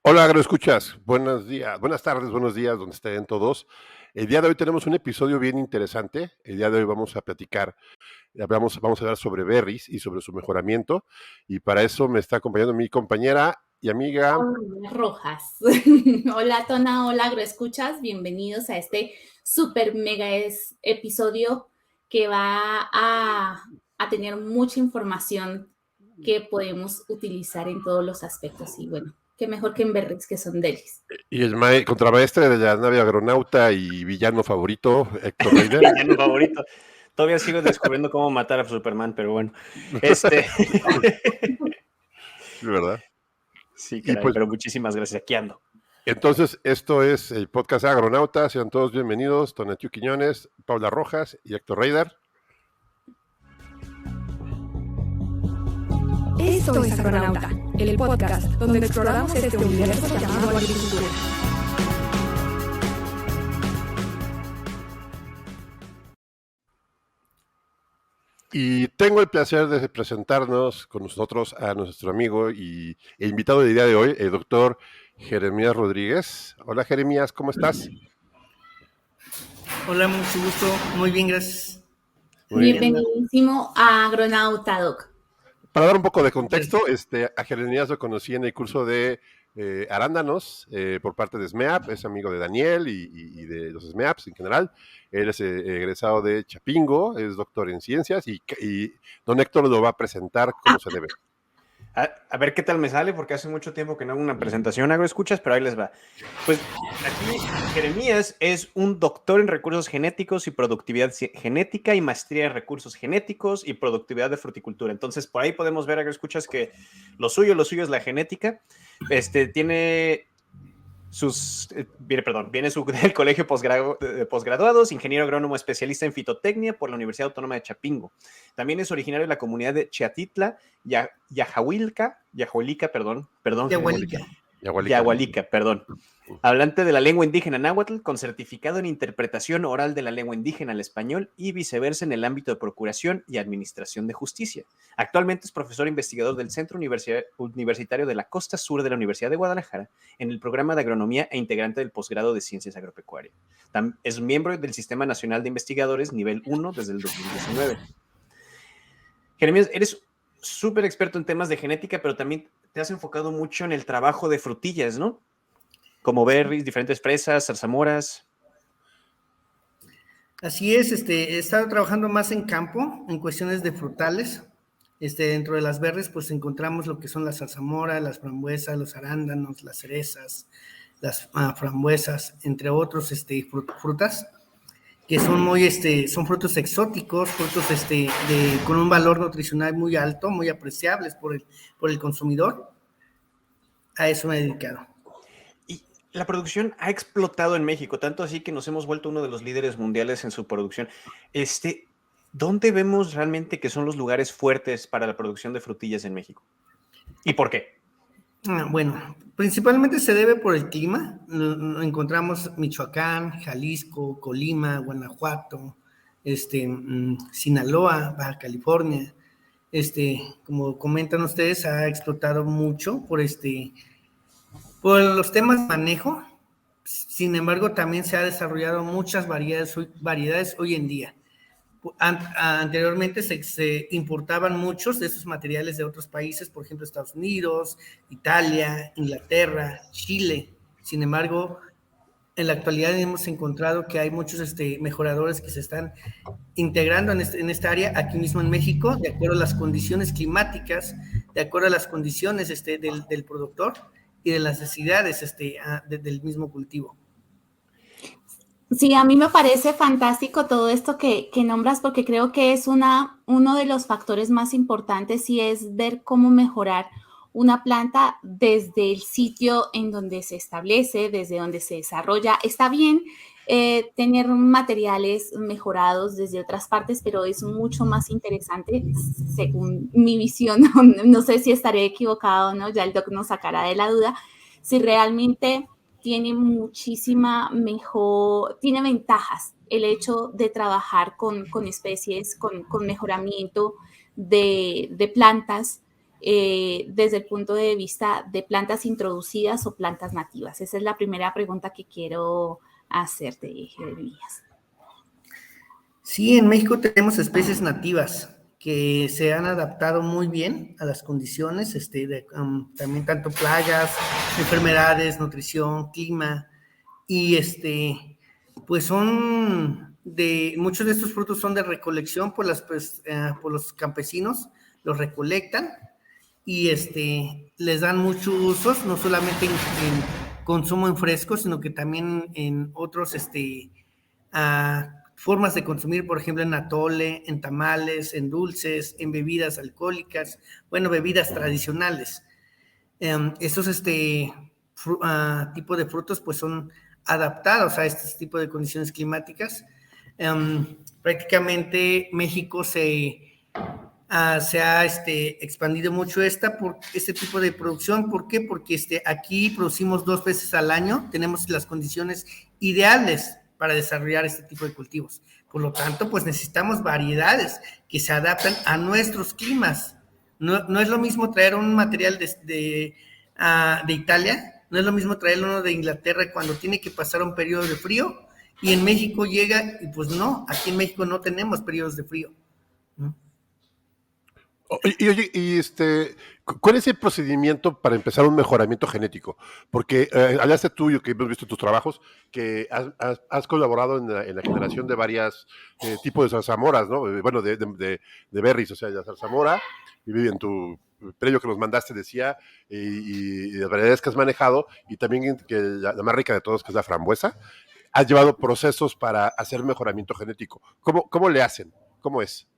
Hola, agroescuchas. Buenos días, buenas tardes, buenos días, donde estén todos. El día de hoy tenemos un episodio bien interesante. El día de hoy vamos a platicar, vamos a hablar sobre berries y sobre su mejoramiento. Y para eso me está acompañando mi compañera y amiga. Hola, Rojas. Hola, Tona, hola, agroescuchas. Bienvenidos a este super mega episodio que va a tener mucha información que podemos utilizar en todos los aspectos. Y bueno, qué mejor que en berries, que son delis. Y el contramaestre de la nave agronauta y villano favorito, Héctor Reider. Villano favorito. Todavía sigo descubriendo cómo matar a Superman, pero bueno. Sí, ¿verdad? Sí, Y caray, pues, pero muchísimas gracias. Aquí ando. entonces, esto es el podcast de Agronauta. Sean todos bienvenidos. Tonatiuh Quiñones, Paula Rojas y Héctor Reider. Esto es Agronauta, el podcast donde exploramos este universo llamado agricultura. Y tengo el placer de presentarnos con nosotros a nuestro amigo e invitado del día de hoy, el doctor Jeremías Rodríguez. Hola Jeremías, ¿cómo estás? Hola, mucho gusto. Muy bien, gracias. Bienvenidísimo a Agronauta, Doc. Para dar un poco de contexto, a Jeremías lo conocí en el curso de arándanos por parte de SMEAP, es amigo de Daniel y de los SMEAPs en general. Él es egresado de Chapingo, es doctor en ciencias y don Héctor lo va a presentar como se debe. A ver qué tal me sale, porque hace mucho tiempo que no hago una presentación, escuchas, pero ahí les va. Pues aquí Jeremías es un doctor en recursos genéticos y productividad genética y maestría en recursos genéticos y productividad de fruticultura. Entonces, por ahí podemos ver, escuchas, que lo suyo es la genética. Tiene viene del colegio posgraduados, ingeniero agrónomo especialista en fitotecnia por la Universidad Autónoma de Chapingo. También es originario de la comunidad de Chiatitla, Yahualica, hablante de la lengua indígena náhuatl, con certificado en interpretación oral de la lengua indígena al español y viceversa en el ámbito de procuración y administración de justicia. Actualmente es profesor investigador del Centro Universitario de la Costa Sur de la Universidad de Guadalajara en el programa de agronomía e integrante del posgrado de ciencias agropecuarias. Es miembro del Sistema Nacional de Investigadores nivel 1 desde el 2019. Jeremías, eres súper experto en temas de genética, pero también te has enfocado mucho en el trabajo de frutillas, ¿no? Como berries, diferentes fresas, zarzamoras. Así es, he estado trabajando más en campo, en cuestiones de frutales. Dentro de las berries, pues encontramos lo que son las zarzamoras, las frambuesas, los arándanos, las cerezas, las frambuesas, entre otros frutas, que son son frutos exóticos, frutos con un valor nutricional muy alto, muy apreciables por el consumidor. A eso me he dedicado. La producción ha explotado en México, tanto así que nos hemos vuelto uno de los líderes mundiales en su producción. ¿Dónde vemos realmente que son los lugares fuertes para la producción de frutillas en México? ¿Y por qué? Bueno, principalmente se debe por el clima. Encontramos Michoacán, Jalisco, Colima, Guanajuato, Sinaloa, Baja California. Como comentan ustedes, ha explotado mucho por los temas de manejo. Sin embargo, también se ha desarrollado muchas variedades hoy en día. Anteriormente se importaban muchos de esos materiales de otros países, por ejemplo, Estados Unidos, Italia, Inglaterra, Chile. Sin embargo, en la actualidad hemos encontrado que hay muchos mejoradores que se están integrando en esta área aquí mismo en México, de acuerdo a las condiciones climáticas, de acuerdo a las condiciones del productor y de las necesidades del mismo cultivo. Sí, a mí me parece fantástico todo esto que nombras, porque creo que es uno de los factores más importantes, y es ver cómo mejorar una planta desde el sitio en donde se establece, desde donde se desarrolla. Está bien tener materiales mejorados desde otras partes, pero es mucho más interesante, según mi visión, no sé si estaré equivocado o no, ya el doc nos sacará de la duda, si realmente tiene tiene ventajas el hecho de trabajar con especies, con mejoramiento de plantas desde el punto de vista de plantas introducidas o plantas nativas? Esa es la primera pregunta que quiero hacerte, Jeremías. Sí, en México tenemos especies nativas que se han adaptado muy bien a las condiciones, también tanto plagas, enfermedades, nutrición, clima, y pues muchos de estos frutos son de recolección por los campesinos, los recolectan y les dan muchos usos, no solamente en consumo en fresco, sino que también en otros formas de consumir, por ejemplo, en atole, en tamales, en dulces, en bebidas alcohólicas, bueno, bebidas tradicionales. Estos tipo de frutos pues son adaptados a este tipo de condiciones climáticas. Prácticamente México se ha expandido mucho por este tipo de producción. ¿Por qué? Porque aquí producimos 2 veces al año, tenemos las condiciones ideales para desarrollar este tipo de cultivos. Por lo tanto, pues necesitamos variedades que se adaptan a nuestros climas. No es lo mismo traer un material de Italia, no es lo mismo traer uno de Inglaterra cuando tiene que pasar un periodo de frío, y en México llega, y pues no, aquí en México no tenemos periodos de frío. Oye, ¿cuál es el procedimiento para empezar un mejoramiento genético? Porque hablaste tú, que hemos visto tus trabajos, que has colaborado en la generación de varios tipos de zarzamoras, ¿no? Bueno, de berries, o sea, la zarzamora, y en tu previo que nos mandaste decía, y las variedades que has manejado, y también que la más rica de todos, que es la frambuesa, has llevado procesos para hacer mejoramiento genético. ¿Cómo le hacen? ¿Cómo es?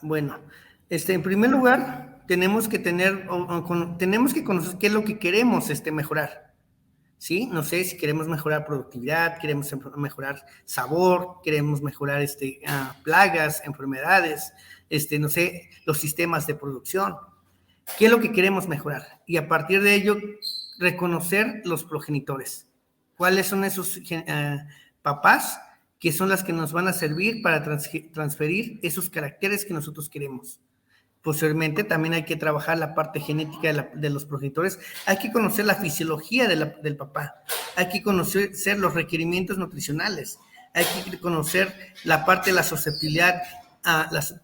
Bueno, en primer lugar, tenemos que conocer qué es lo que queremos mejorar, ¿sí? No sé si queremos mejorar productividad, queremos mejorar sabor, queremos mejorar plagas, enfermedades, no sé, los sistemas de producción. ¿Qué es lo que queremos mejorar? Y a partir de ello, reconocer los progenitores. ¿Cuáles son esos papás que son las que nos van a servir para transferir esos caracteres que nosotros queremos? Posteriormente, también hay que trabajar la parte genética de los progenitores. Hay que conocer la fisiología del papá. Hay que conocer los requerimientos nutricionales. Hay que conocer la parte de la susceptibilidad, las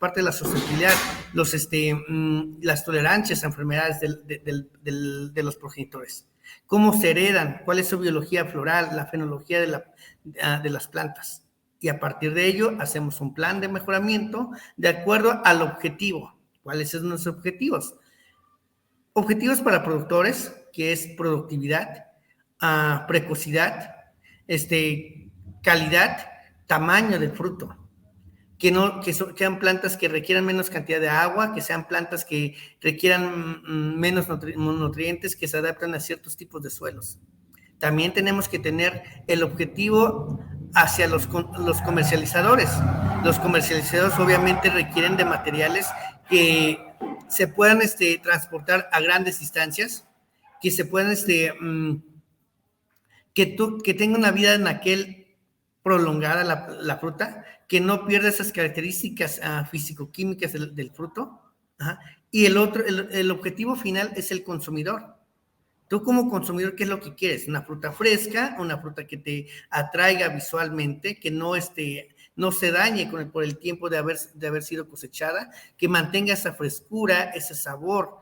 tolerancias a enfermedades de los progenitores. Cómo se heredan, cuál es su biología floral, la fenología de las plantas. Y a partir de ello, hacemos un plan de mejoramiento de acuerdo al objetivo. ¿Cuáles son nuestros objetivos? Objetivos para productores, que es productividad, precocidad, calidad, tamaño del fruto. Que sean plantas que requieran menos cantidad de agua, que sean plantas que requieran menos nutrientes, que se adapten a ciertos tipos de suelos. También tenemos que tener el objetivo hacia los comercializadores. Los comercializadores obviamente requieren de materiales que se puedan transportar a grandes distancias, que se puedan que tenga una vida anaquel prolongada la fruta, que no pierda esas características físico-químicas del fruto. Y el objetivo final es el consumidor. Tú como consumidor, ¿qué es lo que quieres? Una fruta fresca, una fruta que te atraiga visualmente, que no se dañe por el tiempo de haber sido cosechada, que mantenga esa frescura, ese sabor.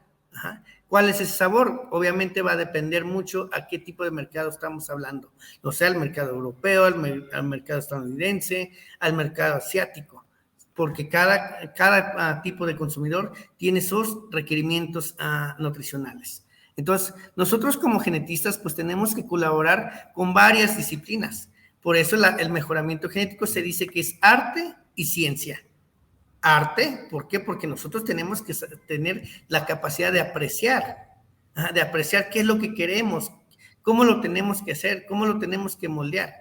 ¿Cuál es ese sabor? Obviamente va a depender mucho a qué tipo de mercado estamos hablando. O sea, al mercado europeo, al mercado estadounidense, al mercado asiático. Porque cada tipo de consumidor tiene sus requerimientos nutricionales. Entonces, nosotros como genetistas, pues tenemos que colaborar con varias disciplinas. Por eso el mejoramiento genético se dice que es arte y ciencia. Arte, ¿por qué? Porque nosotros tenemos que tener la capacidad de apreciar qué es lo que queremos, cómo lo tenemos que hacer, cómo lo tenemos que moldear.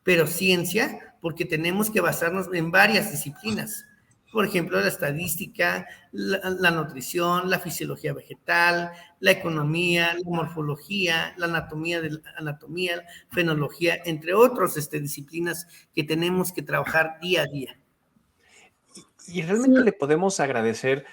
Pero ciencia, porque tenemos que basarnos en varias disciplinas. Por ejemplo, la estadística, la nutrición, la fisiología vegetal, la economía, la morfología, la anatomía, fenología, entre otras disciplinas que tenemos que trabajar día a día. Y realmente Sí. le podemos agradecer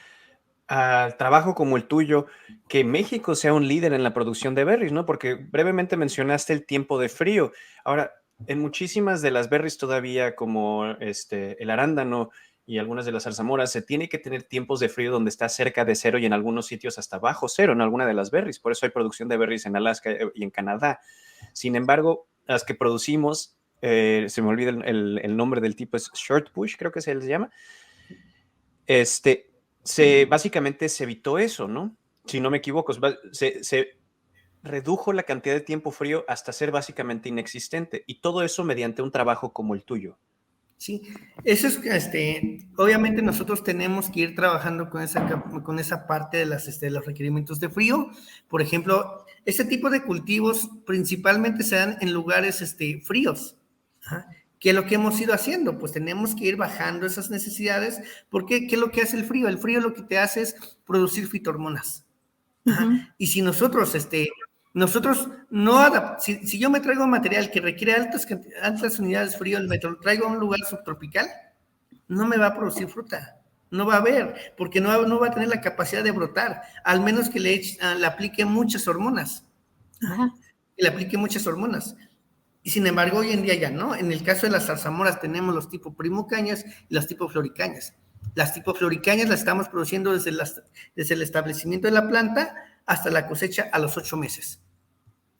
al trabajo como el tuyo que México sea un líder en la producción de berries, ¿no? Porque brevemente mencionaste el tiempo de frío. Ahora, en muchísimas de las berries todavía, como el arándano y algunas de las zarzamoras, se tiene que tener tiempos de frío donde está cerca de cero y en algunos sitios hasta bajo cero en alguna de las berries. Por eso hay producción de berries en Alaska y en Canadá. Sin embargo, las que producimos, se me olvida el nombre del tipo, es short bush, creo que se les llama. Básicamente se evitó eso, ¿no? Si no me equivoco, se redujo la cantidad de tiempo frío hasta ser básicamente inexistente, y todo eso mediante un trabajo como el tuyo. Sí, eso es, obviamente nosotros tenemos que ir trabajando con esa parte de los requerimientos de frío. Por ejemplo, este tipo de cultivos principalmente se dan en lugares fríos. Ajá. ¿Qué es lo que hemos ido haciendo? Pues tenemos que ir bajando esas necesidades, porque ¿qué es lo que hace el frío? El frío lo que te hace es producir fitohormonas. Ajá. Y si nosotros no si yo me traigo un material que requiere altas unidades de frío, me traigo a un lugar subtropical, no me va a producir fruta, no va a haber, porque no va a tener la capacidad de brotar, al menos que le aplique muchas hormonas. Ajá. Que le aplique muchas hormonas. Y sin embargo, hoy en día ya no. En el caso de las zarzamoras tenemos los tipo primocañas y las tipo floricañas. Las tipo floricañas las estamos produciendo desde el establecimiento de la planta hasta la cosecha a los 8 meses.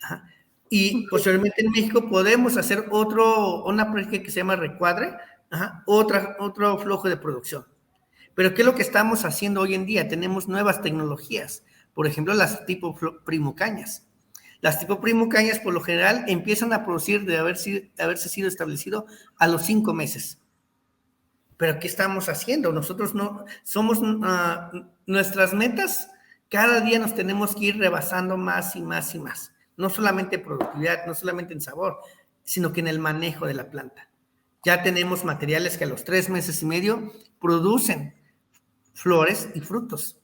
Ajá. Y posteriormente en México podemos hacer una práctica que se llama recuadre, ajá, otro flujo de producción. Pero ¿qué es lo que estamos haciendo hoy en día? Tenemos nuevas tecnologías, por ejemplo, las tipo primocañas. Las tipo primocañas, por lo general, empiezan a producir de haberse sido establecido a los 5 meses. Pero ¿qué estamos haciendo? Nosotros no somos nuestras metas. Cada día nos tenemos que ir rebasando más y más y más. No solamente en productividad, no solamente en sabor, sino que en el manejo de la planta. Ya tenemos materiales que a los 3 meses y medio producen flores y frutos,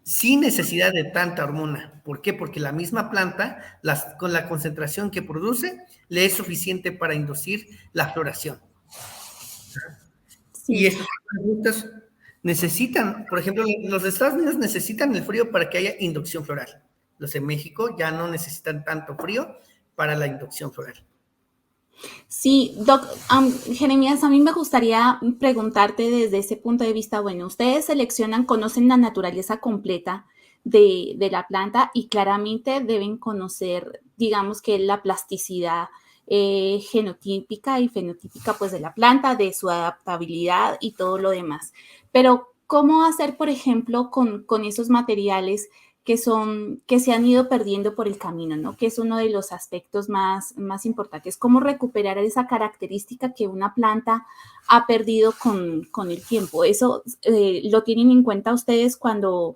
sin necesidad de tanta hormona. ¿Por qué? Porque la misma planta, con la concentración que produce, le es suficiente para inducir la floración. Sí. Y estos productos necesitan, por ejemplo, los de Estados Unidos necesitan el frío para que haya inducción floral. Los de México ya no necesitan tanto frío para la inducción floral. Sí, Jeremías, a mí me gustaría preguntarte desde ese punto de vista, bueno, ustedes conocen la naturaleza completa de la planta y claramente deben conocer, digamos que la plasticidad genotípica y fenotípica pues de la planta, de su adaptabilidad y todo lo demás. Pero, ¿cómo hacer, por ejemplo, con esos materiales que se han ido perdiendo por el camino, ¿no? Que es uno de los aspectos más importantes, cómo recuperar esa característica que una planta ha perdido con el tiempo. ¿Eso lo tienen en cuenta ustedes cuando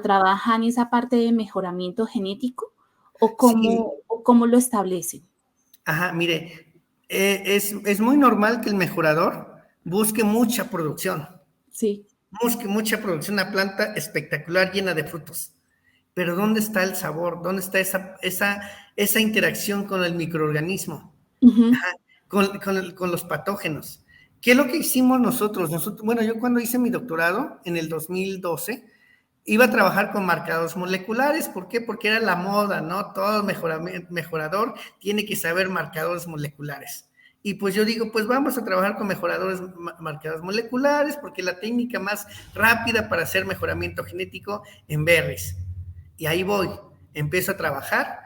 trabajan esa parte de mejoramiento genético? ¿O cómo lo establecen? Ajá, mire, es muy normal que el mejorador busque mucha producción. Sí. Busque mucha producción, una planta espectacular, llena de frutos. Pero ¿dónde está el sabor? ¿Dónde está esa interacción con el microorganismo? Uh-huh. Con los patógenos. ¿Qué es lo que hicimos nosotros? Bueno, yo cuando hice mi doctorado, en el 2012, iba a trabajar con marcadores moleculares. ¿Por qué? Porque era la moda, ¿no? Todo mejorador tiene que saber marcadores moleculares. Y pues yo digo, pues vamos a trabajar con marcadores moleculares, porque es la técnica más rápida para hacer mejoramiento genético en berries. Y ahí voy, empiezo a trabajar,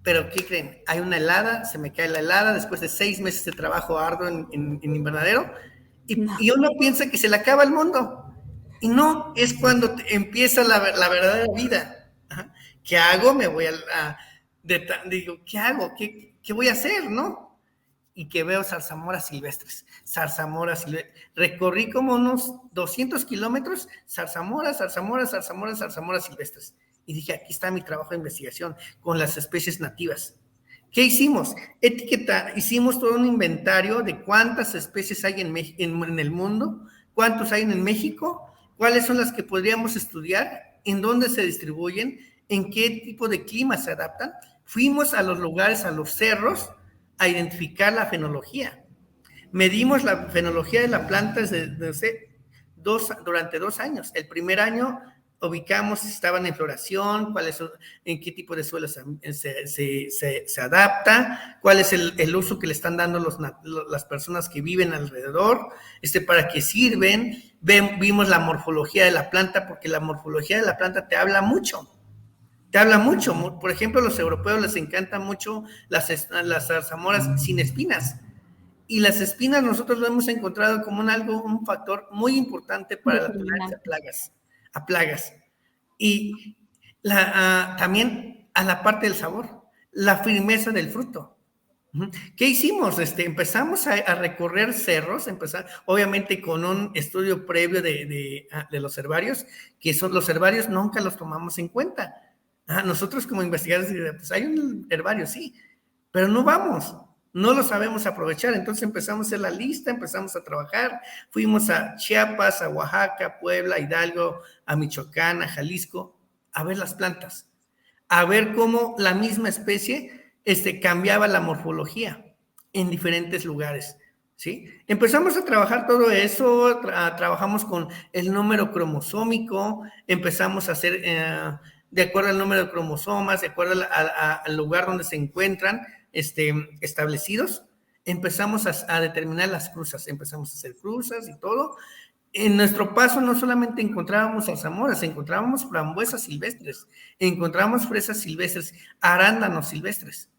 pero ¿qué creen? Hay una helada, se me cae la helada después de 6 meses de trabajo arduo en invernadero, y uno piensa que se le acaba el mundo, y no, es cuando empieza la verdadera vida. Ajá. ¿Qué hago? Digo, ¿qué hago? ¿Qué voy a hacer, no? Y que veo zarzamoras silvestres. Recorrí como unos 200 kilómetros, zarzamoras silvestres. Y dije, aquí está mi trabajo de investigación con las especies nativas. ¿Qué hicimos? Hicimos todo un inventario de cuántas especies hay en el mundo, cuántos hay en México, cuáles son las que podríamos estudiar, en dónde se distribuyen, en qué tipo de clima se adaptan. Fuimos a los lugares, a los cerros, a identificar la fenología. Medimos la fenología de la planta desde durante 2 años. El primer año ubicamos si estaban en floración, en qué tipo de suelo se adapta, cuál es el uso que le están dando las personas que viven alrededor, para qué sirven. Vimos la morfología de la planta, porque la morfología de la planta te habla mucho. Por ejemplo, a los europeos les encantan mucho las zarzamoras sin espinas. Y las espinas nosotros lo hemos encontrado como un factor muy importante para la tolerancia a plagas. Y también a la parte del sabor, la firmeza del fruto. ¿Qué hicimos? Empezamos a recorrer cerros, obviamente con un estudio previo de los herbarios, que son los herbarios, nunca los tomamos en cuenta. Nosotros como investigadores, pues hay un herbario, sí, pero no lo sabemos aprovechar. Entonces empezamos a hacer la lista, empezamos a trabajar, fuimos a Chiapas, a Oaxaca, Puebla, Hidalgo, a Michoacán, a Jalisco, a ver las plantas, a ver cómo la misma especie cambiaba la morfología en diferentes lugares, ¿sí? Empezamos a trabajar todo eso, trabajamos con el número cromosómico, empezamos a hacer, de acuerdo al número de cromosomas, de acuerdo al lugar donde se encuentran establecidos, empezamos a determinar las cruzas, empezamos a hacer cruzas y todo. En nuestro paso no solamente encontrábamos zarzamoras, encontrábamos frambuesas silvestres, encontrábamos fresas silvestres, arándanos silvestres.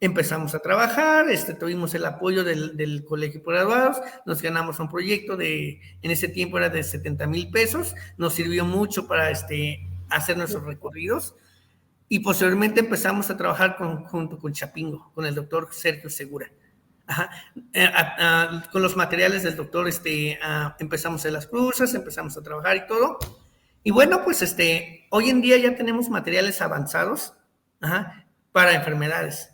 Empezamos a trabajar, tuvimos el apoyo del Colegio por Graduados, nos ganamos un proyecto en ese tiempo era de 70,000 pesos, nos sirvió mucho para hacer nuestros recorridos, y posteriormente empezamos a trabajar junto con Chapingo, con el doctor Sergio Segura. Con los materiales del doctor empezamos a hacer las cruzas, empezamos a trabajar y todo. Y bueno, pues hoy en día ya tenemos materiales avanzados para enfermedades.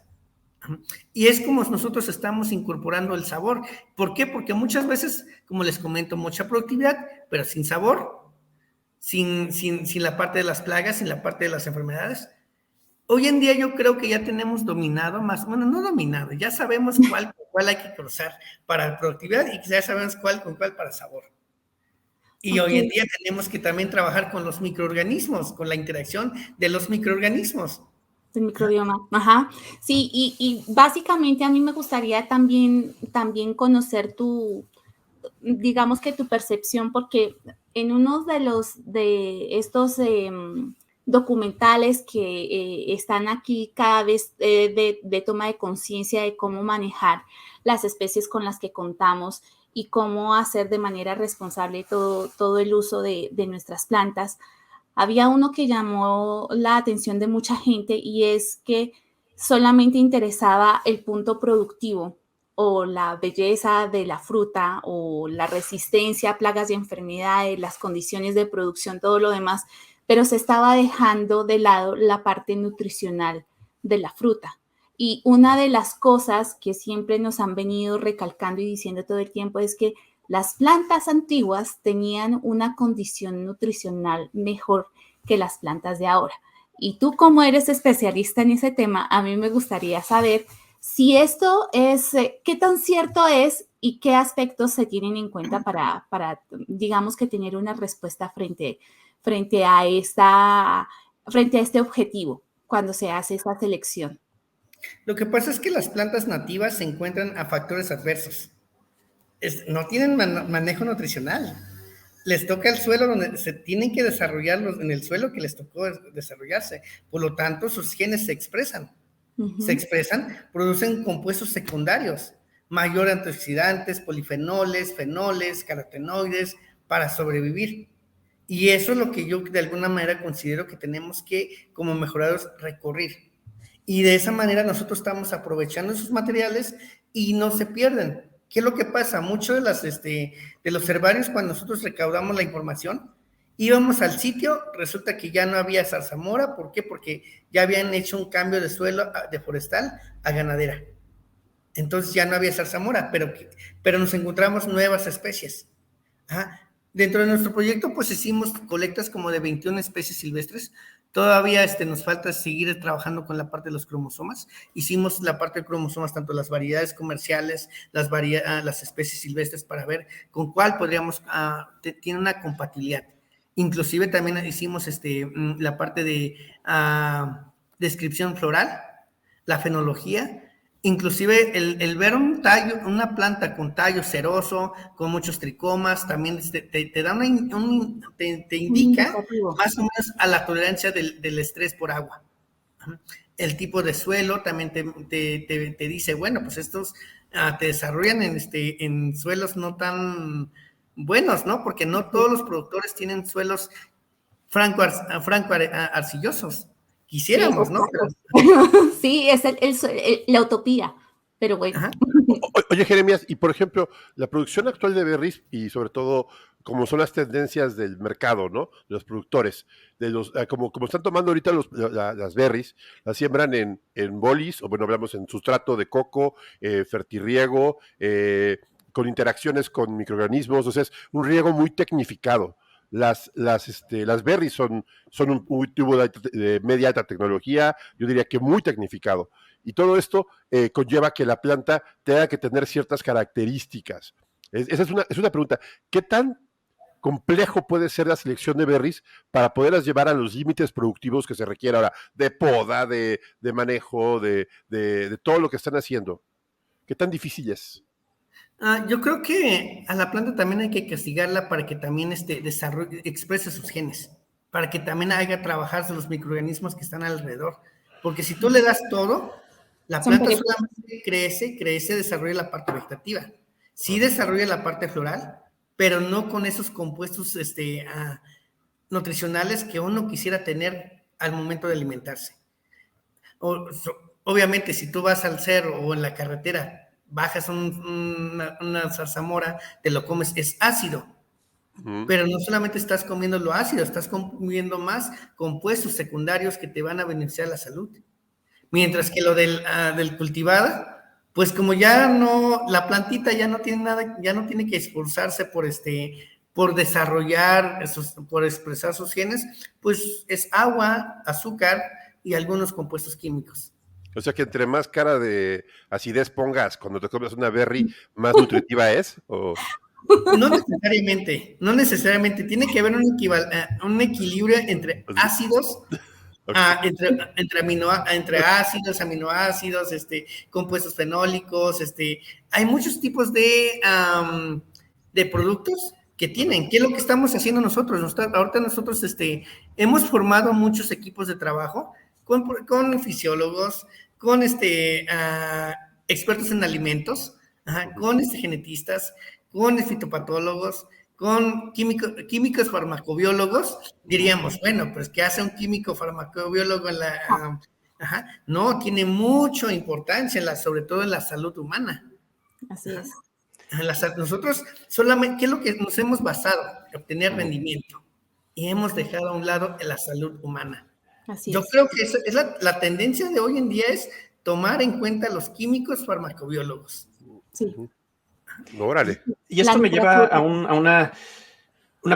Y es como nosotros estamos incorporando el sabor. ¿Por qué? Porque muchas veces, como les comento, mucha productividad, pero sin sabor, sin la parte de las plagas, sin la parte de las enfermedades. Hoy en día yo creo que ya tenemos dominado no dominado, ya sabemos cuál hay que cruzar para productividad y ya sabemos cuál para sabor. Y hoy en día tenemos que también trabajar con los microorganismos, con la interacción de los microorganismos. El microbioma, ajá. Sí, y básicamente a mí me gustaría también conocer digamos que tu percepción, porque en uno de estos documentales que están aquí cada vez de toma de conciencia de cómo manejar las especies con las que contamos y cómo hacer de manera responsable todo el uso de nuestras plantas, había uno que llamó la atención de mucha gente y es que solamente interesaba el punto productivo o la belleza de la fruta o la resistencia a plagas y enfermedades, las condiciones de producción, todo lo demás, pero se estaba dejando de lado la parte nutricional de la fruta. Y una de las cosas que siempre nos han venido recalcando y diciendo todo el tiempo es que las plantas antiguas tenían una condición nutricional mejor que las plantas de ahora. Y tú, como eres especialista en ese tema, a mí me gustaría saber si esto es, qué tan cierto es y qué aspectos se tienen en cuenta para digamos que tener una respuesta frente a este objetivo cuando se hace esa selección. Lo que pasa es que las plantas nativas se encuentran a factores adversos. No tienen manejo nutricional. Les toca el suelo donde se tienen que desarrollarlos, en el suelo que les tocó desarrollarse. Por lo tanto, sus genes se expresan. Se expresan, producen compuestos secundarios, mayor antioxidantes, polifenoles, fenoles, carotenoides, para sobrevivir. Y eso es lo que yo de alguna manera considero que tenemos que, como mejoradores, recorrer. Y de esa manera nosotros estamos aprovechando esos materiales y no se pierden. ¿Qué es lo que pasa? Muchos de los herbarios, cuando nosotros recaudamos la información, íbamos al sitio, resulta que ya no había zarzamora. ¿Por qué? Porque ya habían hecho un cambio de suelo de forestal a ganadera. Entonces ya no había zarzamora, pero nos encontramos nuevas especies. Dentro de nuestro proyecto, pues hicimos colectas como de 21 especies silvestres, Todavía nos falta seguir trabajando con la parte de los cromosomas. Hicimos la parte de cromosomas, tanto las variedades comerciales, las especies silvestres, para ver con cuál podríamos, tiene una compatibilidad. Inclusive también hicimos la parte de descripción floral, la fenología. Inclusive el ver un tallo, una planta con tallo ceroso, con muchos tricomas, también te da te indica más o menos a la tolerancia del estrés por agua. El tipo de suelo también te dice, bueno, pues estos te desarrollan en suelos no tan buenos, ¿no? Porque no todos los productores tienen suelos franco arcillosos. Quisiéramos, ¿no? Sí, es la utopía, pero bueno. Oye, Jeremías, y por ejemplo, la producción actual de berries y sobre todo como son las tendencias del mercado, ¿no? De los productores, como están tomando ahorita las berries, las siembran en bolis, o bueno, hablamos en sustrato de coco, fertirriego, con interacciones con microorganismos, o sea, es un riego muy tecnificado. Las berries son un tubo de media alta tecnología, yo diría que muy tecnificado. Y todo esto conlleva que la planta tenga que tener ciertas características. Esa es una pregunta. ¿Qué tan complejo puede ser la selección de berries para poderlas llevar a los límites productivos que se requiere ahora, de poda, de manejo, de todo lo que están haciendo? ¿Qué tan difícil es? Yo creo que a la planta también hay que castigarla para que también exprese sus genes, para que también haga trabajarse los microorganismos que están alrededor. Porque si tú le das todo, la planta solamente crece, desarrolla la parte vegetativa. Sí desarrolla la parte floral, pero no con esos compuestos nutricionales que uno quisiera tener al momento de alimentarse. Obviamente, si tú vas al cerro o en la carretera, bajas una zarzamora, te lo comes, es ácido. Pero no solamente estás comiendo lo ácido, estás comiendo más compuestos secundarios que te van a beneficiar la salud. Mientras que lo del cultivada, pues como ya no, la plantita ya no tiene nada, ya no tiene que esforzarse por desarrollar, por expresar sus genes, pues es agua, azúcar y algunos compuestos químicos. O sea que entre más cara de acidez pongas cuando te comes una berry, más nutritiva es, ¿o? No necesariamente. Tiene que haber un equilibrio entre ácidos, entre ácidos, aminoácidos, compuestos fenólicos, hay muchos tipos de productos que tienen. ¿Qué es lo que estamos haciendo nosotros? Ahorita nosotros hemos formado muchos equipos de trabajo con fisiólogos, con expertos en alimentos, con genetistas, con fitopatólogos, con químicos farmacobiólogos. Diríamos, bueno, pues ¿qué hace un químico farmacobiólogo en la...? No, tiene mucha importancia, sobre todo en la salud humana. Así es. Nosotros solamente, ¿qué es lo que nos hemos basado? Obtener rendimiento. Y hemos dejado a un lado la salud humana. Yo creo que es la tendencia de hoy en día es tomar en cuenta los químicos farmacobiólogos. Sí. Órale. Y esto me lleva a una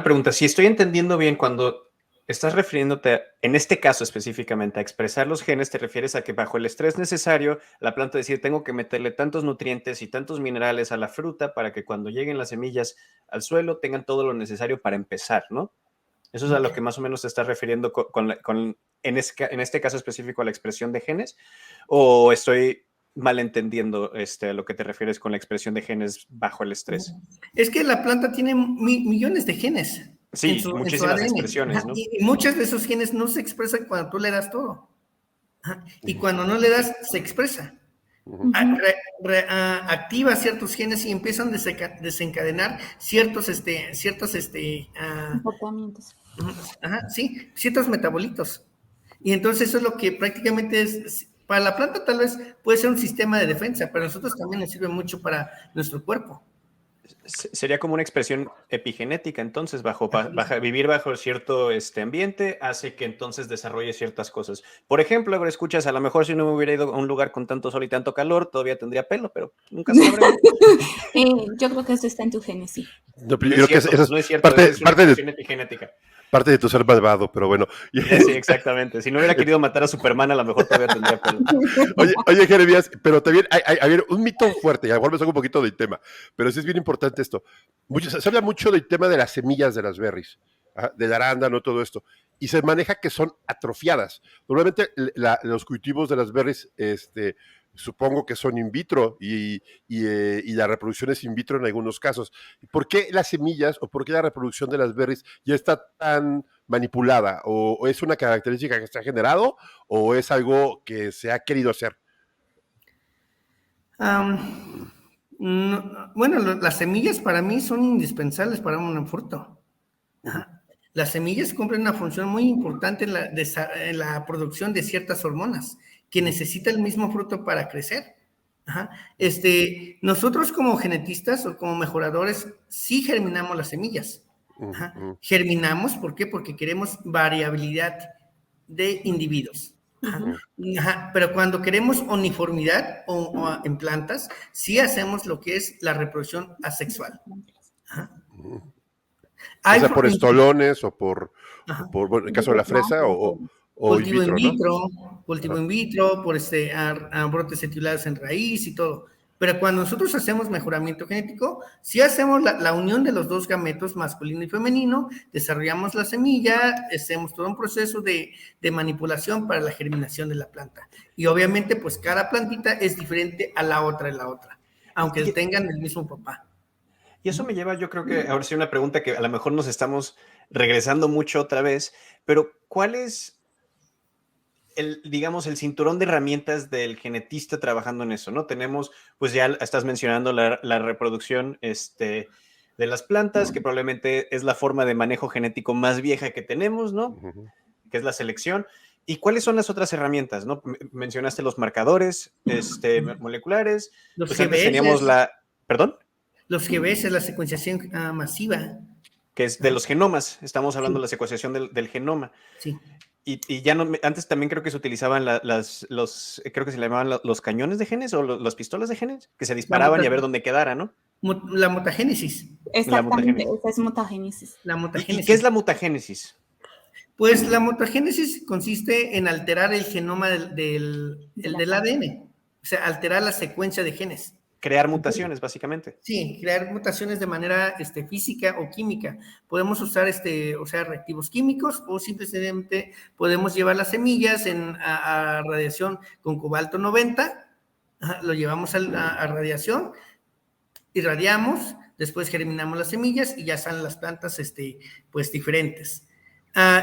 pregunta. Si estoy entendiendo bien, cuando estás refiriéndote, en este caso específicamente, a expresar los genes, te refieres a que bajo el estrés necesario, la planta decir, tengo que meterle tantos nutrientes y tantos minerales a la fruta para que cuando lleguen las semillas al suelo tengan todo lo necesario para empezar, ¿no? Eso es a lo que más o menos te estás refiriendo en este caso específico a la expresión de genes, ¿o estoy malentendiendo a lo que te refieres con la expresión de genes bajo el estrés? Es que la planta tiene millones de genes. Sí, muchísimas expresiones, ¿no? Y muchos de esos genes no se expresan cuando tú le das todo. Y cuando no le das, se expresa. Activa ciertos genes y empiezan a desencadenar ciertos comportamientos. Sí, ciertos metabolitos. Y entonces eso es lo que prácticamente es, para la planta tal vez puede ser un sistema de defensa, pero a nosotros también nos sirve mucho para nuestro cuerpo. Sería como una expresión epigenética, entonces, vivir bajo cierto ambiente hace que entonces desarrolle ciertas cosas. Por ejemplo, ahora escuchas, a lo mejor si no me hubiera ido a un lugar con tanto sol y tanto calor, todavía tendría pelo, pero nunca sabré. Yo creo que eso está en tu genes, sí. No, pero yo creo que eso no es cierto, es una expresión epigenética. Parte de tu ser malvado, pero bueno. Sí, exactamente. Si no hubiera querido matar a Superman, a lo mejor todavía tendría pelo. Oye, Jeremías, pero también hay un mito fuerte, y a lo mejor me salgo un poquito del tema, pero sí es bien importante esto. Se habla mucho del tema de las semillas de las berries, del arándano, todo esto, y se maneja que son atrofiadas. Normalmente los cultivos de las berries, supongo que son in vitro y la reproducción es in vitro en algunos casos. ¿Por qué las semillas o por qué la reproducción de las berries ya está tan manipulada? ¿O es una característica que se ha generado o es algo que se ha querido hacer? Bueno, las semillas para mí son indispensables para un fruto. Ajá. Las semillas cumplen una función muy importante en la producción de ciertas hormonas que necesita el mismo fruto para crecer. Ajá. Nosotros como genetistas o como mejoradores sí germinamos las semillas. Ajá. Germinamos, ¿por qué? Porque queremos variabilidad de individuos. Ajá. Ajá. Pero cuando queremos uniformidad o en plantas, sí hacemos lo que es la reproducción asexual. Ajá. O sea, por estolones o por bueno, en el caso de la fresa o cultivo in vitro, ¿no? Cultivo in vitro, por brotes etulados en raíz y todo. Pero cuando nosotros hacemos mejoramiento genético, sí hacemos la unión de los dos gametos, masculino y femenino, desarrollamos la semilla, hacemos todo un proceso de manipulación para la germinación de la planta. Y obviamente, pues cada plantita es diferente a la otra, aunque tengan el mismo papá. Y eso me lleva, yo creo que ahora sí una pregunta que a lo mejor nos estamos regresando mucho otra vez, pero ¿cuál es digamos, el cinturón de herramientas del genetista trabajando en eso, ¿no? Tenemos, pues ya estás mencionando la reproducción de las plantas, que probablemente es la forma de manejo genético más vieja que tenemos, ¿no? Que es la selección. ¿Y cuáles son las otras herramientas, no? Mencionaste los marcadores moleculares. Los pues antes teníamos ¿Perdón? Los GBS, la secuenciación masiva. Que es de los genomas. Estamos hablando de la secuenciación del genoma. Sí. Y ya no, antes también creo que se utilizaban creo que se le llamaban los cañones de genes o las pistolas de genes, que se disparaban y a ver dónde quedara, ¿no? La mutagénesis. Exactamente, esa es mutagénesis. ¿Y qué es la mutagénesis? Pues la mutagénesis consiste en alterar el genoma del ADN, o sea, alterar la secuencia de genes. Crear mutaciones, básicamente. Sí, crear mutaciones de manera física o química. Podemos usar reactivos químicos o simplemente podemos llevar las semillas a radiación con cobalto 90, lo llevamos a radiación, irradiamos, después germinamos las semillas y ya salen las plantas pues diferentes.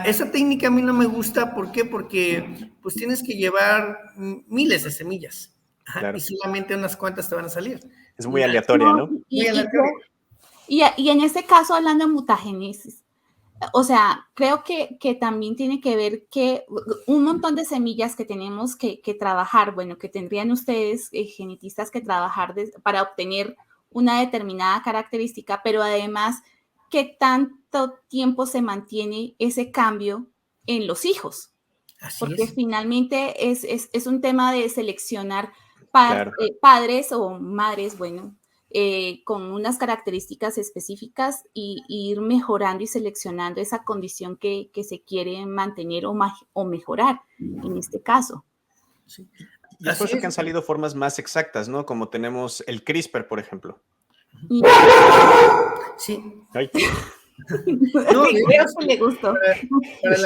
Esa técnica a mí no me gusta, ¿por qué? Porque pues tienes que llevar miles de semillas. Claro. Y solamente unas cuantas te van a salir. Es muy aleatoria, ¿no? Y en este caso, hablando de mutagénesis, o sea, creo que también tiene que ver que un montón de semillas que tenemos que trabajar, bueno, que tendrían ustedes, genetistas, que trabajar para obtener una determinada característica, pero además, ¿qué tanto tiempo se mantiene ese cambio en los hijos? Porque finalmente es un tema de seleccionar padres o madres, bueno, con unas características específicas y ir mejorando y seleccionando esa condición que se quiere mantener o mejorar en este caso. Sí. Y es por eso que han salido formas más exactas, ¿no? Como tenemos el CRISPR, por ejemplo. Sí. Ay. No, creo que le gustó. Para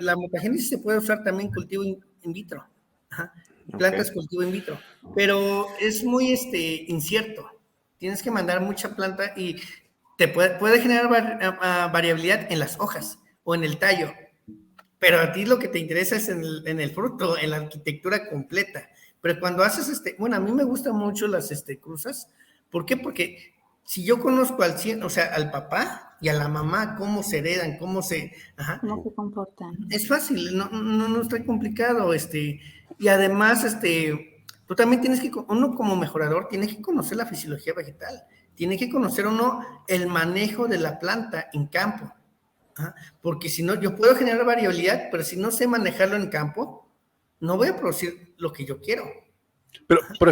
la mutagénesis se puede usar también cultivo in vitro. Ajá. Plantas cultivo in vitro, pero es muy incierto. Tienes que mandar mucha planta y te puede generar variabilidad en las hojas o en el tallo, pero a ti lo que te interesa es en el fruto, en la arquitectura completa. Pero cuando haces bueno, a mí me gustan mucho las cruzas. ¿Por qué? Porque si yo conozco al papá y a la mamá, cómo se heredan, cómo se comportan. Es fácil, no está complicado, y además, tú también uno como mejorador tiene que conocer la fisiología vegetal, tiene que conocer el manejo de la planta en campo, porque si no, yo puedo generar variabilidad, pero si no sé manejarlo en campo, no voy a producir lo que yo quiero. Pero, por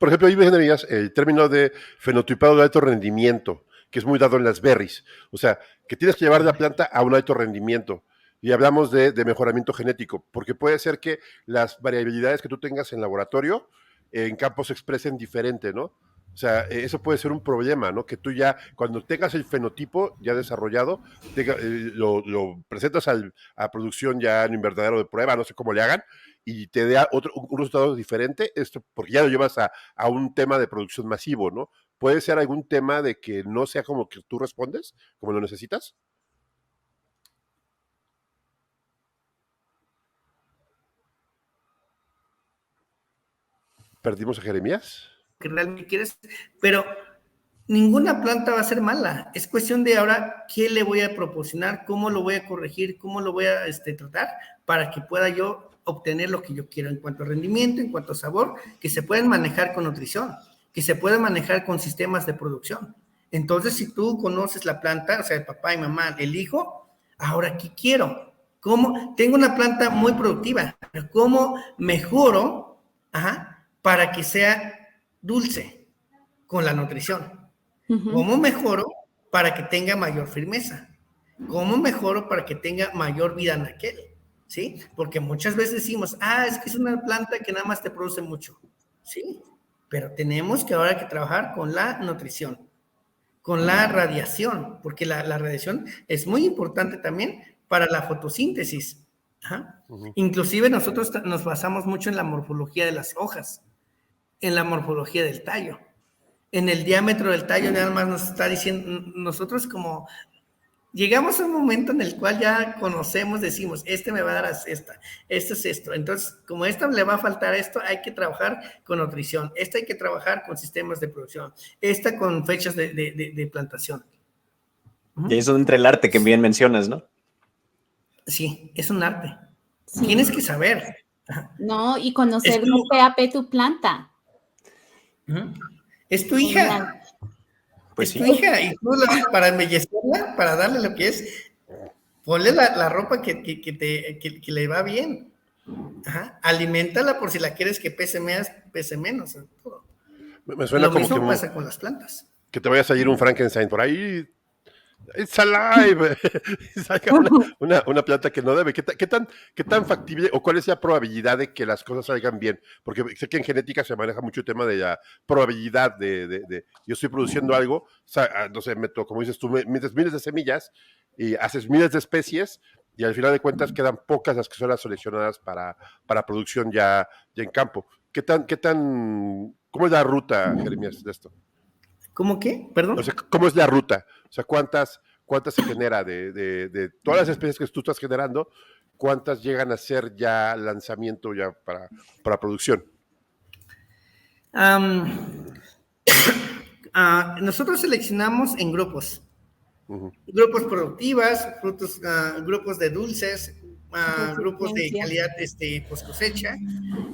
ejemplo, ahí venías el término de fenotipado de alto rendimiento, que es muy dado en las berries. O sea, que tienes que llevar la planta a un alto rendimiento. Y hablamos de mejoramiento genético, porque puede ser que las variabilidades que tú tengas en laboratorio en campo se expresen diferente, ¿no? O sea, eso puede ser un problema, ¿no? Que tú ya, cuando tengas el fenotipo ya desarrollado, lo presentas a producción ya en invernadero de prueba, no sé cómo le hagan, y te da un resultado diferente, esto porque ya lo llevas a un tema de producción masivo, ¿no? ¿Puede ser algún tema de que no sea como que tú respondes, como lo necesitas? ¿Perdimos a Jeremías? Que realmente quieres, pero ninguna planta va a ser mala. Es cuestión de ahora qué le voy a proporcionar, cómo lo voy a corregir, cómo lo voy a tratar para que pueda yo obtener lo que yo quiero en cuanto a rendimiento, en cuanto a sabor, que se pueden manejar con nutrición, que se pueden manejar con sistemas de producción. Entonces, si tú conoces la planta, o sea, el papá y mamá, el hijo, ahora, ¿qué quiero? ¿Cómo? Tengo una planta muy productiva, pero ¿cómo mejoro? Para que sea dulce con la nutrición. ¿Cómo mejoro para que tenga mayor firmeza? ¿Cómo mejoro para que tenga mayor vida en aquel? ¿Sí? Porque muchas veces decimos, es que es una planta que nada más te produce mucho. Sí, pero tenemos que ahora que trabajar con la nutrición, con la radiación, porque la radiación es muy importante también para la fotosíntesis. Inclusive nosotros nos basamos mucho en la morfología de las hojas, en la morfología del tallo, en el diámetro del tallo. Nada más nos está diciendo, nosotros como llegamos a un momento en el cual ya conocemos, decimos, me va a dar esto es esto, entonces como le va a faltar esto, hay que trabajar con nutrición, hay que trabajar con sistemas de producción, con fechas de plantación. Y ahí es donde entra el arte que bien mencionas, ¿no? Sí, es un arte. Sí. Tienes que saber. No, y conocer PAP tu planta. Es tu hija. Pues es sí. Tu hija. Y tú para embellecerla, para darle lo que es, ponle la ropa que le va bien. Aliméntala por si la quieres que pese menos. Todo. Me suena lo como mismo que pasa con las plantas. Que te vaya a salir un Frankenstein por ahí. It's alive. Saca una planta que no debe. ¿Qué tan factible o cuál es la probabilidad de que las cosas salgan bien? Porque sé que en genética se maneja mucho el tema de la probabilidad de yo estoy produciendo algo, o sea, no sé, como dices tú, metes miles de semillas y haces miles de especies y al final de cuentas quedan pocas las que son las seleccionadas para producción ya en campo. ¿Cómo es la ruta, Jeremías, de esto? ¿Cómo qué? Perdón. O sea, ¿cómo es la ruta? O sea, ¿cuántas se genera de todas las especies que tú estás generando? ¿Cuántas llegan a ser ya lanzamiento ya para producción? Nosotros seleccionamos en grupos. Grupos productivas, grupos de dulces, grupos de calidad post cosecha,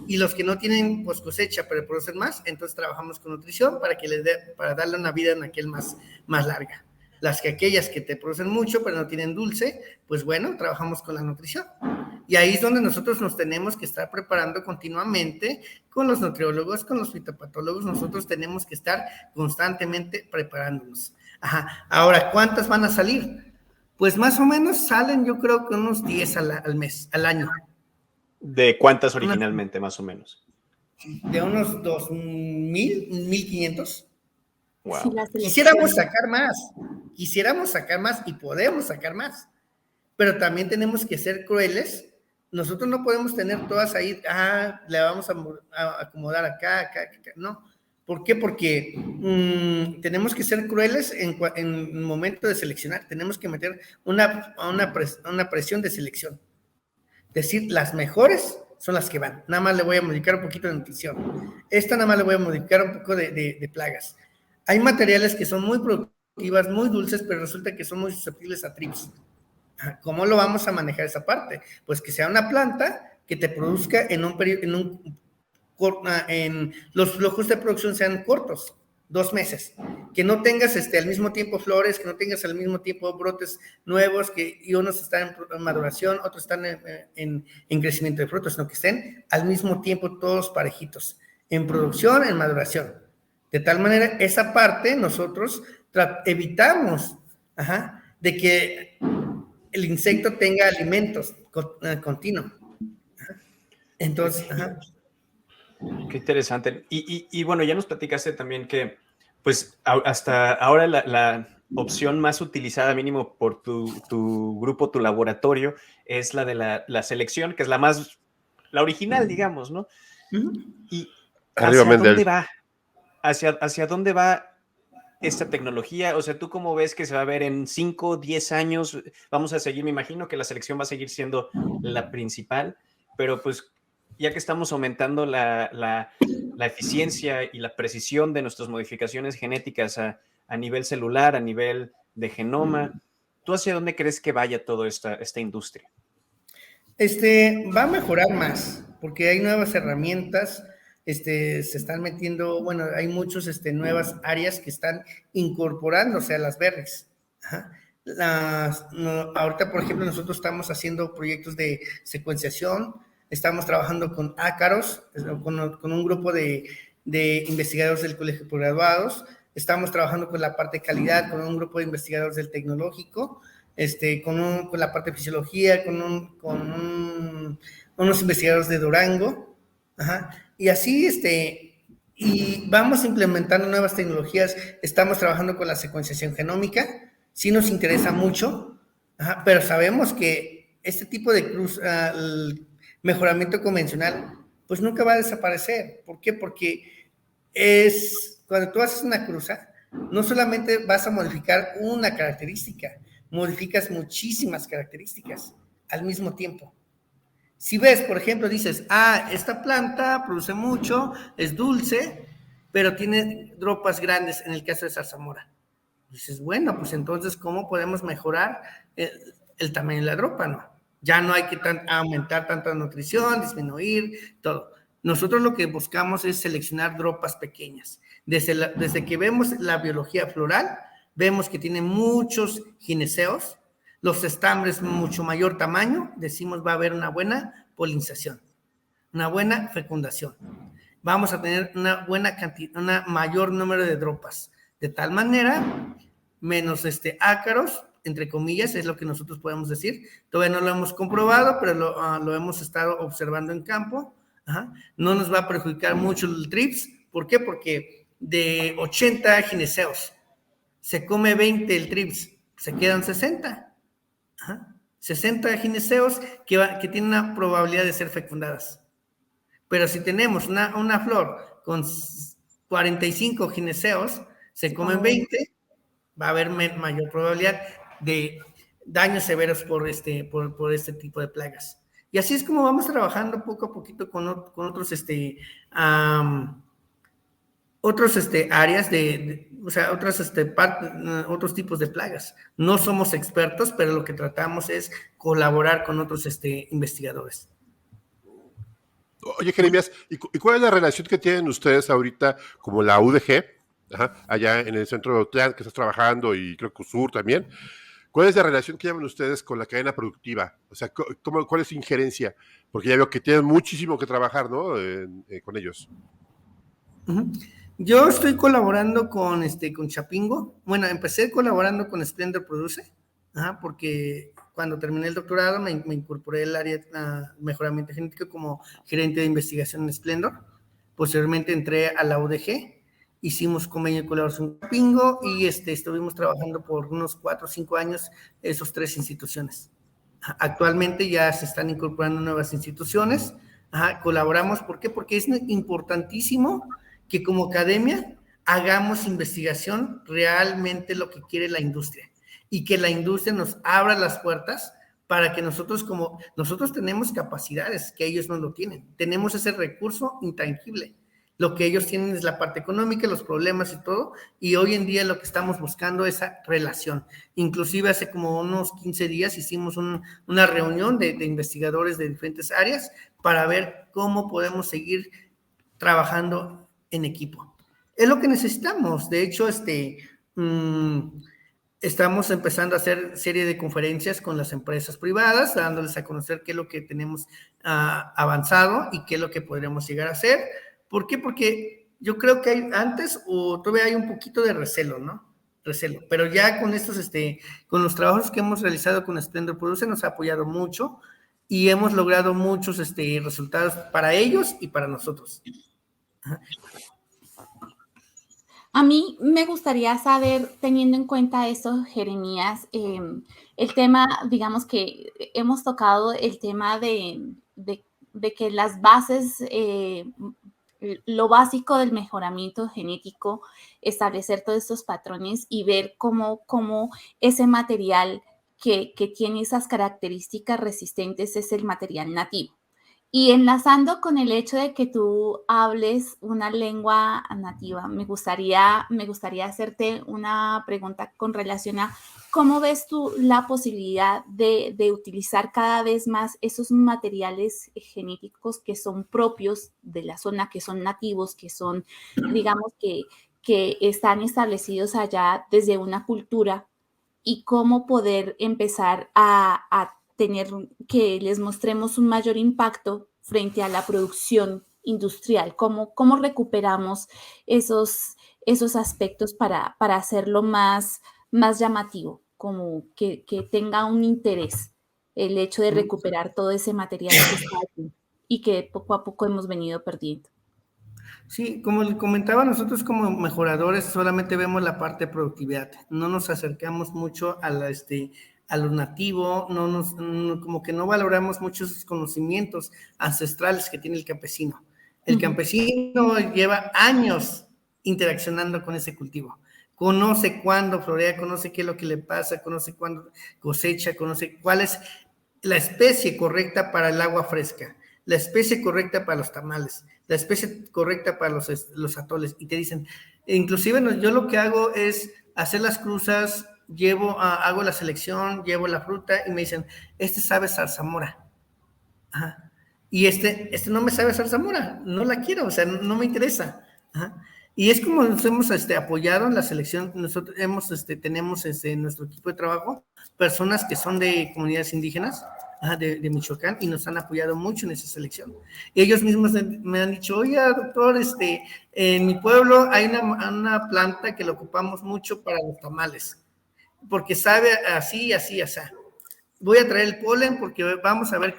y los que no tienen post cosecha pero producen más, entonces trabajamos con nutrición para darle una vida en aquel más larga. Aquellas que te producen mucho pero no tienen dulce, pues bueno, trabajamos con la nutrición. Y ahí es donde nosotros nos tenemos que estar preparando continuamente con los nutriólogos, con los fitopatólogos. Nosotros tenemos que estar constantemente preparándonos. Ahora, ¿cuántas van a salir? Pues más o menos salen, yo creo que unos 10 al mes, al año. ¿De cuántas originalmente, más o menos? De unos 2,000, 1,500. Wow. Quisiéramos sacar más y podemos sacar más, pero también tenemos que ser crueles. Nosotros no podemos tener todas ahí, le vamos a acomodar acá, no. ¿Por qué? Porque tenemos que ser crueles en el momento de seleccionar. Tenemos que meter una presión de selección. Es decir, las mejores son las que van. Nada más le voy a modificar un poquito de nutrición. Nada más le voy a modificar un poco de plagas. Hay materiales que son muy productivas, muy dulces, pero resulta que son muy susceptibles a trips. ¿Cómo lo vamos a manejar esa parte? Pues que sea una planta que te produzca en los flujos de producción sean cortos, 2 meses, que no tengas al mismo tiempo flores, que no tengas al mismo tiempo brotes nuevos, y unos están en maduración, otros están en crecimiento de frutos, sino que estén al mismo tiempo todos parejitos, en producción, en maduración. De tal manera, esa parte nosotros evitamos de que el insecto tenga alimentos continuo. Entonces, Qué interesante. Y bueno, ya nos platicaste también que, pues, hasta ahora la opción más utilizada, mínimo por tu grupo, tu laboratorio, es la de la selección, que es la original, digamos, ¿no? ¿Y Arriba, hacia Mendel. dónde va? ¿Hacia dónde va esta tecnología? O sea, ¿tú cómo ves que se va a ver en 5, 10 años? Vamos a seguir, me imagino que la selección va a seguir siendo la principal, pero pues ya que estamos aumentando la eficiencia y la precisión de nuestras modificaciones genéticas a nivel celular, a nivel de genoma, ¿tú hacia dónde crees que vaya toda esta industria? Va a mejorar más, porque hay nuevas herramientas, se están metiendo, bueno, hay muchas nuevas áreas que están incorporándose a las berries. Ahorita, por ejemplo, nosotros estamos haciendo proyectos de secuenciación, estamos trabajando con ácaros, con un grupo de investigadores del Colegio de Posgraduados, estamos trabajando con la parte de calidad, con un grupo de investigadores del Tecnológico, con la parte de fisiología, con unos investigadores de Durango, y así, y vamos implementando nuevas tecnologías, estamos trabajando con la secuenciación genómica, sí nos interesa mucho, pero sabemos que este tipo de el mejoramiento convencional, pues nunca va a desaparecer. ¿Por qué? Porque cuando tú haces una cruza, no solamente vas a modificar una característica, modificas muchísimas características al mismo tiempo. Si ves, por ejemplo, dices, esta planta produce mucho, es dulce, pero tiene dropas grandes en el caso de zarzamora. Dices, bueno, pues entonces, ¿cómo podemos mejorar el tamaño de la dropa? No, ya no hay que aumentar tanta nutrición, disminuir, todo. Nosotros lo que buscamos es seleccionar dropas pequeñas. Desde que vemos la biología floral, vemos que tiene muchos gineceos, los estambres mucho mayor tamaño, decimos va a haber una buena polinización, una buena fecundación. Vamos a tener una buena cantidad, un mayor número de dropas, de tal manera, menos ácaros, entre comillas, es lo que nosotros podemos decir. Todavía no lo hemos comprobado, pero lo hemos estado observando en campo. No nos va a perjudicar mucho el trips. ¿Por qué? Porque de 80 gineceos, se come 20 el trips, se quedan 60. 60 gineceos que tienen una probabilidad de ser fecundadas. Pero si tenemos una flor con 45 gineceos, se comen 20, va a haber mayor probabilidad de daños severos por este tipo de plagas. Y así es como vamos trabajando poco a poquito con otros áreas o sea, otros tipos de plagas. No somos expertos, pero lo que tratamos es colaborar con otros investigadores. Oye, Jeremías, ¿y cuál es la relación que tienen ustedes ahorita como la UDG, allá en el centro de Otlán, que estás trabajando, y creo que USUR también? ¿Cuál es la relación que llevan ustedes con la cadena productiva? O sea, ¿cuál es su injerencia? Porque ya veo que tienen muchísimo que trabajar, ¿no? Con ellos. Yo estoy colaborando con Chapingo. Bueno, empecé colaborando con Splendor Produce, porque cuando terminé el doctorado me incorporé al área de mejoramiento genético como gerente de investigación en Splendor. Posteriormente entré a la UDG, hicimos convenio de colaboración con Chapingo y estuvimos trabajando por unos 4 o 5 años esos 3 instituciones. Actualmente ya se están incorporando nuevas instituciones. Colaboramos, ¿por qué? Porque es importantísimo que como academia hagamos investigación realmente lo que quiere la industria y que la industria nos abra las puertas para que nosotros tenemos capacidades que ellos no lo tienen, tenemos ese recurso intangible, lo que ellos tienen es la parte económica, los problemas y todo, y hoy en día lo que estamos buscando es esa relación. Inclusive hace como unos 15 días hicimos una reunión de investigadores de diferentes áreas para ver cómo podemos seguir trabajando en equipo. Es lo que necesitamos. De hecho, estamos empezando a hacer serie de conferencias con las empresas privadas, dándoles a conocer qué es lo que tenemos avanzado y qué es lo que podríamos llegar a hacer. ¿Por qué? Porque yo creo que antes o todavía hay un poquito de recelo, ¿no? recelo. Pero ya con estos, con los trabajos que hemos realizado con Splendor Produce, nos ha apoyado mucho y hemos logrado muchos resultados para ellos y para nosotros. Ajá. A mí me gustaría saber, teniendo en cuenta eso, Jeremías, el tema, digamos que hemos tocado el tema de que las bases, lo básico del mejoramiento genético, establecer todos estos patrones y ver cómo ese material que tiene esas características resistentes es el material nativo. Y enlazando con el hecho de que tú hables una lengua nativa, me gustaría hacerte una pregunta con relación a cómo ves tú la posibilidad de utilizar cada vez más esos materiales genéticos que son propios de la zona, que son nativos, que son, digamos, que están establecidos allá desde una cultura, y cómo poder empezar a tener que les mostremos un mayor impacto frente a la producción industrial, cómo recuperamos esos aspectos para hacerlo más llamativo, como que tenga un interés el hecho de recuperar todo ese material que está aquí y que poco a poco hemos venido perdiendo. Sí, como le comentaba, nosotros como mejoradores solamente vemos la parte de productividad, no nos acercamos mucho a lo nativo, como que no valoramos mucho esos conocimientos ancestrales que tiene el campesino. El campesino lleva años interaccionando con ese cultivo, conoce cuándo florea, conoce qué es lo que le pasa, conoce cuándo cosecha, conoce cuál es la especie correcta para el agua fresca, la especie correcta para los tamales, la especie correcta para los atoles, y te dicen, inclusive yo lo que hago es hacer las cruzas, hago la selección, llevo la fruta y me dicen, sabe zarzamora. Ajá. Y no me sabe zarzamora, no la quiero, o sea, no me interesa. Ajá. Y es como nos hemos apoyado en la selección. Nosotros tenemos en nuestro equipo de trabajo personas que son de comunidades indígenas, de Michoacán, y nos han apoyado mucho en esa selección. Ellos mismos me han dicho, oye, doctor, en mi pueblo hay una planta que la ocupamos mucho para los tamales, porque sabe así, así, así. Voy a traer el polen porque vamos a ver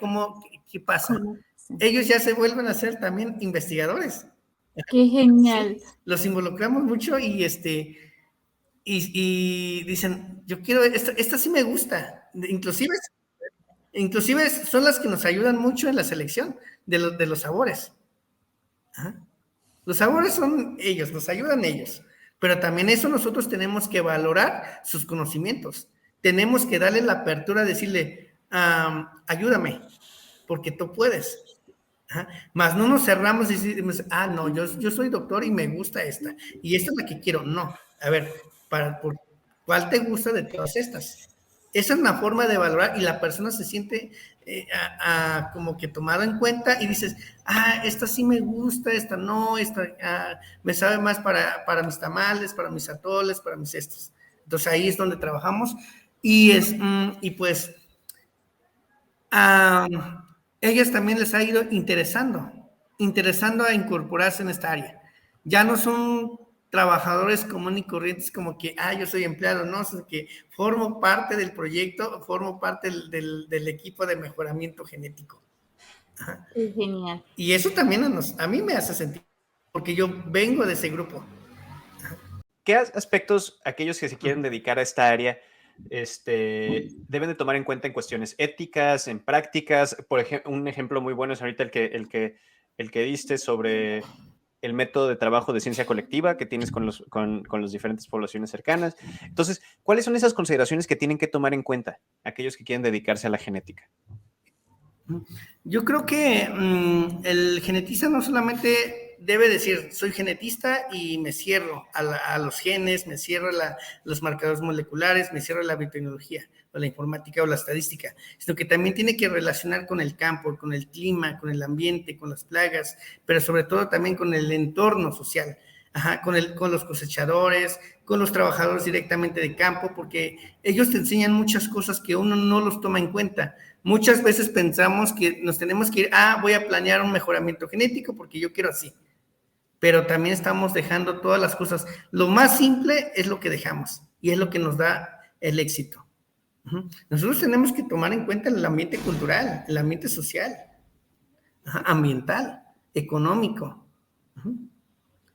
qué pasa. Sí. Ellos ya se vuelven a ser también investigadores. ¡Qué genial! Sí, los involucramos mucho y dicen, yo quiero, esta sí me gusta. Inclusive son las que nos ayudan mucho en la selección de los sabores. ¿Ah? Los sabores son ellos, nos ayudan ellos. Pero también eso nosotros tenemos que valorar sus conocimientos. Tenemos que darle la apertura a decirle, ayúdame, porque tú puedes. Ajá. Más no nos cerramos y decimos, no, yo soy doctor y me gusta esta, y esta es la que quiero. No, a ver, ¿por cuál te gusta de todas estas? Esa es una forma de valorar y la persona se siente como que tomada en cuenta y dices, esta sí me gusta, esta no, esta me sabe más para mis tamales, para mis atoles, para mis estos. Entonces ahí es donde trabajamos y pues ellas también les ha ido interesando a incorporarse en esta área. Ya no son trabajadores comunes y corrientes como que, yo soy empleado, no, sino que formo parte del proyecto, formo parte del equipo de mejoramiento genético. Es genial. Y eso también a mí me hace sentir, porque yo vengo de ese grupo. ¿Qué aspectos aquellos que se quieren dedicar a esta área deben de tomar en cuenta en cuestiones éticas, en prácticas? Por ejemplo, un ejemplo muy bueno es ahorita el que diste sobre el método de trabajo de ciencia colectiva que tienes con las diferentes poblaciones cercanas. Entonces, ¿cuáles son esas consideraciones que tienen que tomar en cuenta aquellos que quieren dedicarse a la genética? Yo creo que el genetista no solamente debe decir, soy genetista y me cierro a los genes, me cierro a los marcadores moleculares, me cierro a la biotecnología o la informática o la estadística, sino que también tiene que relacionar con el campo, con el clima, con el ambiente, con las plagas, pero sobre todo también con el entorno social, con los cosechadores, con los trabajadores directamente de campo, porque ellos te enseñan muchas cosas que uno no los toma en cuenta. Muchas veces pensamos que nos tenemos que ir, voy a planear un mejoramiento genético porque yo quiero así, pero también estamos dejando todas las cosas. Lo más simple es lo que dejamos y es lo que nos da el éxito. Nosotros tenemos que tomar en cuenta el ambiente cultural, el ambiente social, ambiental, económico.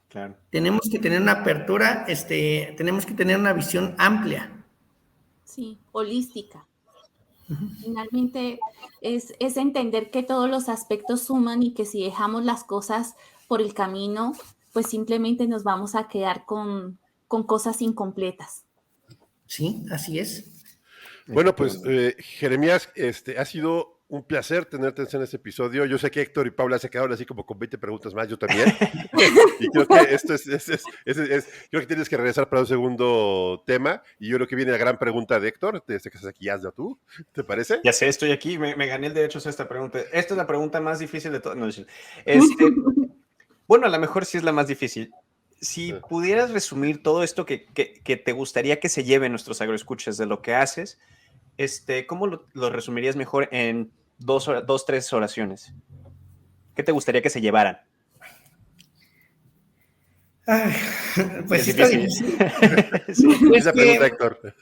Claro. Tenemos que tener una apertura, tenemos que tener una visión amplia. Sí, holística. Finalmente es entender que todos los aspectos suman y que si dejamos las cosas por el camino, pues simplemente nos vamos a quedar con cosas incompletas. Sí, así es. Bueno, pues Jeremías, ha sido un placer tenerte en este episodio. Yo sé que Héctor y Paula se quedaron así como con 20 preguntas más, yo también. Y creo que esto creo que tienes que regresar para un segundo tema. Y yo creo que viene la gran pregunta de Héctor, desde que estás aquí, hazla tú, ¿te parece? Ya sé, estoy aquí, me gané el derecho a hacer esta pregunta. Esta es la pregunta más difícil de todo. No, bueno, a lo mejor sí es la más difícil. Si pudieras resumir todo esto que te gustaría que se lleven nuestros agroescuchas de lo que haces, ¿cómo lo resumirías mejor en 3 oraciones? ¿Qué te gustaría que se llevaran? Ay, pues sí, está difícil. Sí. Esa pregunta, Héctor.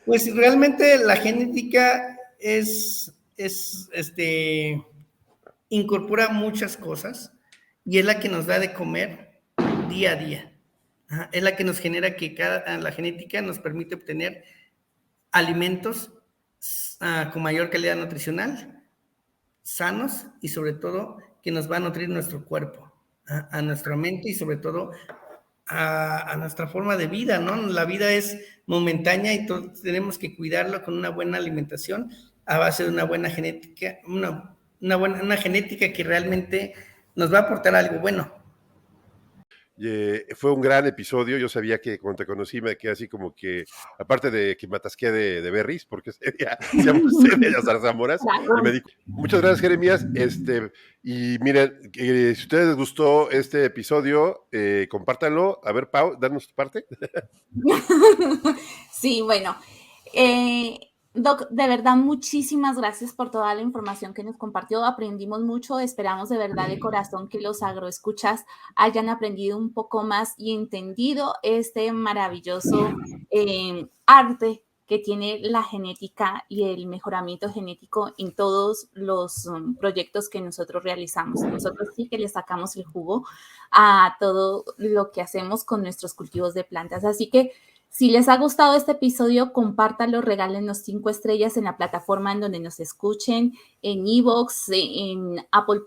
Pues realmente la genética incorpora muchas cosas y es la que nos da de comer día a día. Es la que nos genera que la genética nos permite obtener alimentos con mayor calidad nutricional, sanos y sobre todo que nos va a nutrir nuestro cuerpo, a nuestra mente y sobre todo a nuestra forma de vida, ¿no? La vida es momentánea y tenemos que cuidarlo con una buena alimentación a base de una buena genética, una genética que realmente nos va a aportar algo bueno. Fue un gran episodio. Yo sabía que cuando te conocí me quedé así como que, aparte de que me atasqué de berries, porque se de las zarzamoras, y me dijo, muchas gracias, Jeremías. Y miren, si a ustedes les gustó este episodio, compártanlo. A ver, Pau, danos tu parte. Sí, bueno, Doc, de verdad, muchísimas gracias por toda la información que nos compartió. Aprendimos mucho. Esperamos de verdad de corazón que los agroescuchas hayan aprendido un poco más y entendido este maravilloso arte que tiene la genética y el mejoramiento genético en todos los proyectos que nosotros realizamos. Nosotros sí que le sacamos el jugo a todo lo que hacemos con nuestros cultivos de plantas. Así que si les ha gustado este episodio, compártanlo, regálenos 5 estrellas en la plataforma en donde nos escuchen, en iVoox, en Apple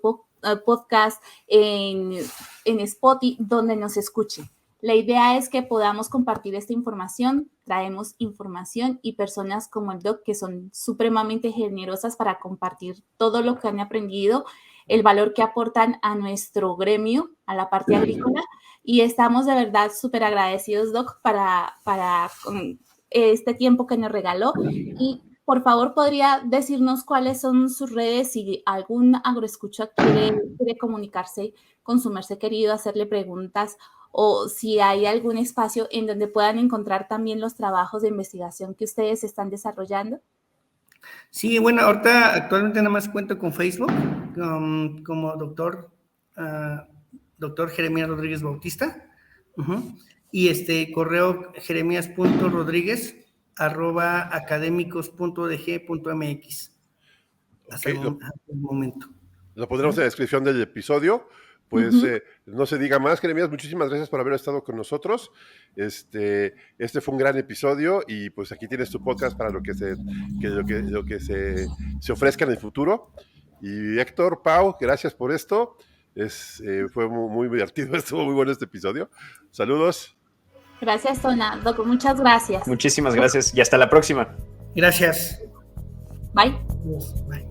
Podcast, en Spotify, donde nos escuchen. La idea es que podamos compartir esta información, traemos información y personas como el Doc que son supremamente generosas para compartir todo lo que han aprendido, el valor que aportan a nuestro gremio, a la parte agrícola. Y estamos de verdad súper agradecidos, Doc, para este tiempo que nos regaló. Y por favor, ¿podría decirnos cuáles son sus redes? Si algún agroescucha quiere comunicarse con su merced querido, hacerle preguntas, o si hay algún espacio en donde puedan encontrar también los trabajos de investigación que ustedes están desarrollando. Sí, bueno, ahorita actualmente nada más cuento con Facebook, como doctor Jeremías Rodríguez Bautista, y correo jeremías.rodríguez@academicos.dg.mx. Hasta el momento. Lo pondremos en la descripción del episodio. Pues no se diga más, Jeremías, muchísimas gracias por haber estado con nosotros. Este fue un gran episodio y pues aquí tienes tu podcast para lo que se ofrezca en el futuro. Y Héctor, Pau, gracias por esto. Fue muy divertido, estuvo muy bueno este episodio. Saludos. Gracias, Tona. Doc, muchas gracias. Muchísimas gracias y hasta la próxima. Gracias. Bye. Bye.